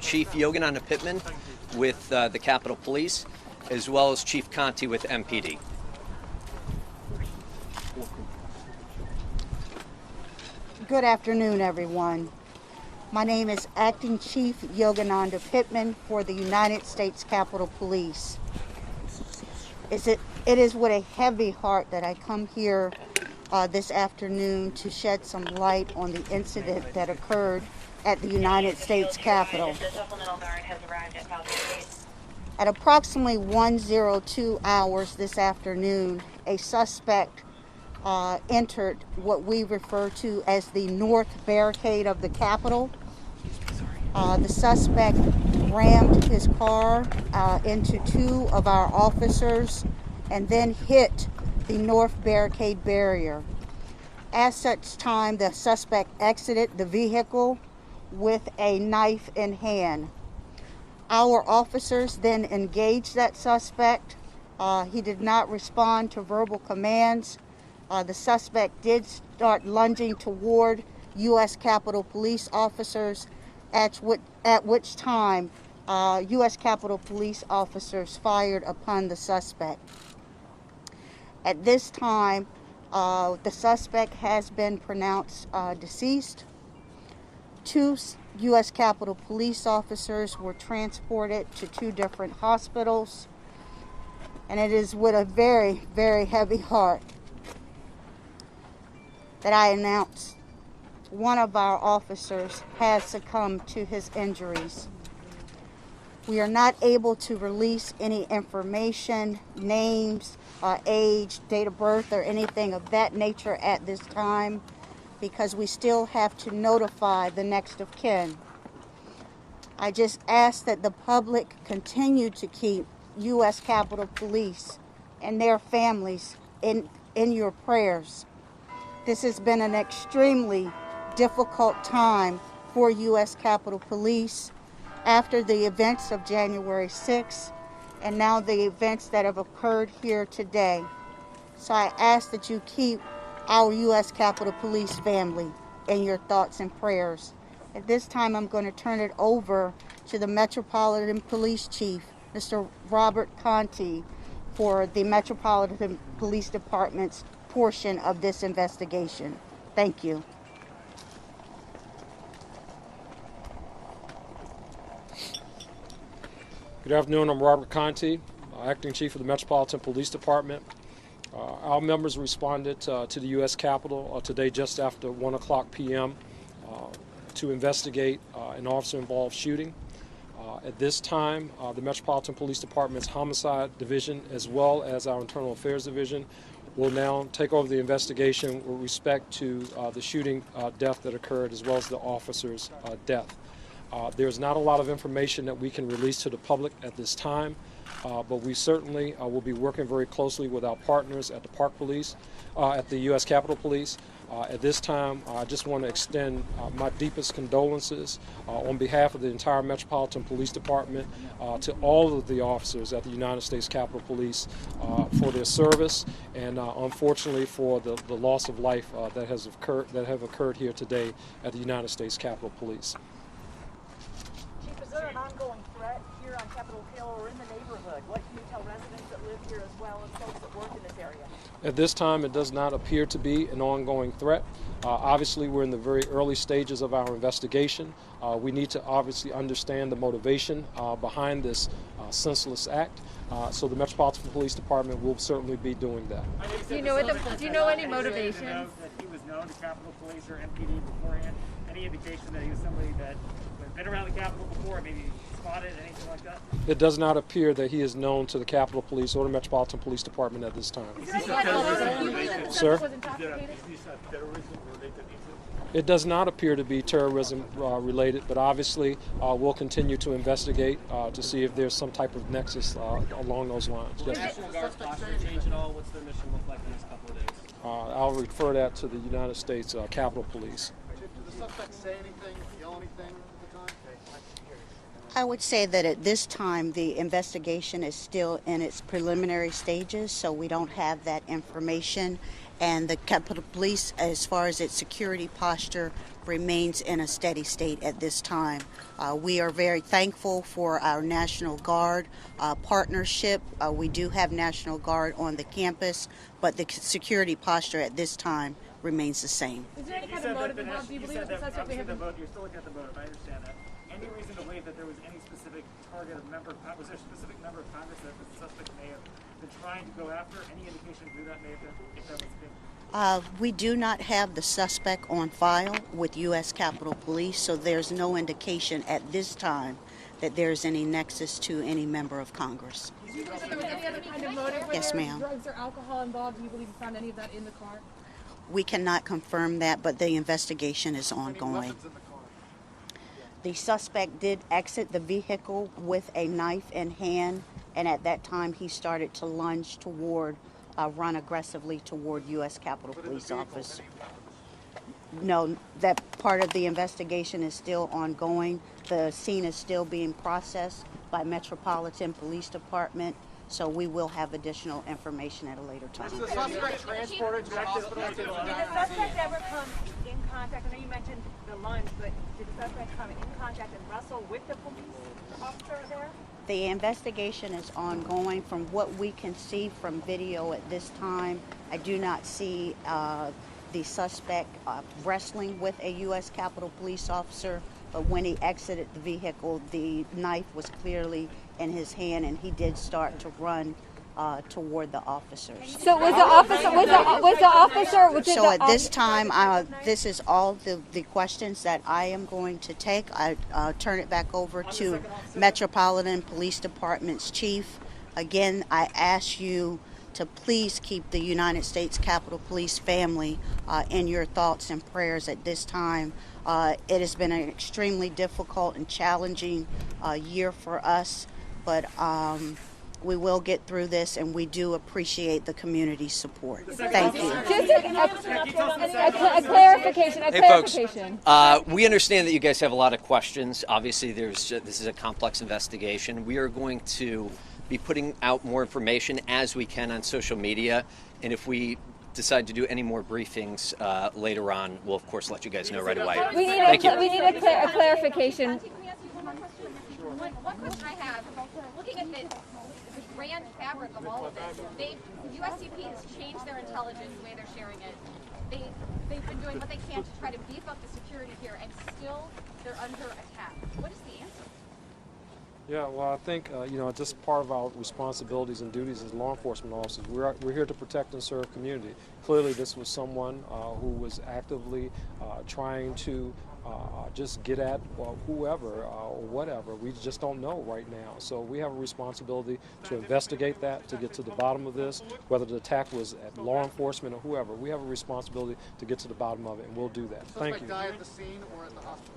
Chief Yogananda Pittman with the Capitol Police, as well as Chief Conti with MPD. Good afternoon, everyone. My name is Acting Chief Yogananda Pittman for the United States Capitol Police. It is with a heavy heart that I come here this afternoon to shed some light on the incident that occurred at the United States Capitol. At approximately 1:02 hours this afternoon, a suspect entered what we refer to as the north barricade of the Capitol. The suspect rammed his car into two of our officers and then hit the north barricade barrier. As such time, the suspect exited the vehicle with a knife in hand. Our officers then engaged that suspect. He did not respond to verbal commands. The suspect did start lunging toward U.S. Capitol Police officers, at which time U.S. Capitol Police officers fired upon the suspect. At this time, the suspect has been pronounced deceased. Two U.S. Capitol Police officers were transported to two different hospitals, and it is with a very, very heavy heart that I announce one of our officers has succumbed to his injuries. We are not able to release any information, names, age, date of birth, or anything of that nature at this time because we still have to notify the next of kin. I just ask that the public continue to keep U.S. Capitol Police and their families in your prayers. This has been an extremely difficult time for U.S. Capitol Police after the events of January 6th and now the events that have occurred here today. So I ask that you keep our U.S. Capitol Police family in your thoughts and prayers. At this time, I'm going to turn it over to the Metropolitan Police Chief, Mr. Robert Conti, for the Metropolitan Police Department's portion of this investigation. Thank you. Good afternoon. I'm Robert Conti, Acting Chief of the Metropolitan Police Department. Our members responded to the U.S. Capitol today just after 1 o'clock p.m. To investigate an officer-involved shooting. At this time, the Metropolitan Police Department's Homicide Division as well as our Internal Affairs Division will now take over the investigation with respect to the shooting death that occurred as well as the officer's death. There's not a lot of information that we can release to the public at this time, but we certainly will be working very closely with our partners at the Park Police, at the U.S. Capitol Police. At this time, I just want to extend my deepest condolences on behalf of the entire Metropolitan Police Department to all of the officers at the United States Capitol Police for their service and unfortunately for the loss of life that have occurred here today at the United States Capitol Police. Chief, is there an ongoing threat here on Capitol Hill or in the neighborhood? What can you tell residents that live here as well as folks that work in this area? At this time, it does not appear to be an ongoing threat. Obviously, we're in the very early stages of our investigation. We need to obviously understand the motivation behind this senseless act. So the Metropolitan Police Department will certainly be doing that. Do you know any motivations? That he was known to Capitol Police or MPD beforehand? Any indication that he was somebody that had been around the Capitol before, maybe spotted, anything like that? It does not appear that he is known to the Capitol Police or the Metropolitan Police Department at this time. Sir? It does not appear to be terrorism related, but obviously we'll continue to investigate to see if there's some type of nexus along those lines. Yes. National Guard posture change at all? What's their mission look like in the next couple of days? I'll refer that to the United States Capitol Police. Did the suspect say anything, yell anything at the time? I would say that at this time the investigation is still in its preliminary stages, so we don't have that information And the Capitol Police, as far as its security posture, remains in a steady state at this time. We are very thankful for our National Guard partnership. We do have National Guard on the campus, but the security posture at this time remains the same. Is there any kind of motive involved? Do you believe that the suspect may have been... You're still looking at the motive, I understand that. Any reason to believe that there was any specific target of member, was there a specific member of Congress that the suspect may have been trying to go after? Any indication of who that may have been, if that was the case? We do not have the suspect on file with U.S. Capitol Police, so there's no indication at this time that there's any nexus to any member of Congress. Do you believe that there was any other kind of motive? Yes, Were there ma'am. drugs or alcohol involved? Do you believe you found any of that in the car? We cannot confirm that, but the investigation is ongoing. The suspect did exit the vehicle with a knife in hand, and at that time he started to lunge toward, run aggressively toward U.S. Capitol Police officer. No, that part of the investigation is still ongoing. The scene is still being processed by Metropolitan Police Department, so we will have additional information at a later time. The suspect transported to the hospital. Did the suspect ever come in contact, I know you mentioned the lunge, but did the suspect come in contact and wrestle with the police officer there? The investigation is ongoing. From what we can see from video at this time, I do not see the suspect wrestling with a U.S. Capitol Police officer, but when he exited the vehicle, the knife was clearly in his hand, and he did start to run toward the officers. So was the officer? So at this time, this is all the questions that I am going to take. I turn it back over to Metropolitan Police Department's chief. Again, I ask you to please keep the United States Capitol Police family in your thoughts and prayers at this time. It has been an extremely difficult and challenging year for us, but we will get through this, and we do appreciate the community's support. Thank you. Just a clarification. Hey, folks, we understand that you guys have a lot of questions. Obviously, this is a complex investigation. We are going to be putting out more information as we can on social media, and if we decide to do any more briefings later on, we'll of course let you guys know right away. We need a clarification. One question I have, looking at the grand fabric of all of this, USCP has changed their intelligence, the way they're sharing it. They've been doing what they can to try to beef up the security here, and still they're under attack. What is the answer? Yeah, well, I think, just part of our responsibilities and duties as law enforcement officers, we're here to protect and serve community. Clearly, this was someone who was actively trying to just get at whoever or whatever. We just don't know right now. So we have a responsibility to investigate that, to get to the bottom of this, whether the attack was at law enforcement or whoever. We have a responsibility to get to the bottom of it, and we'll do that. Thank you. Suspect died at the scene or at the hospital?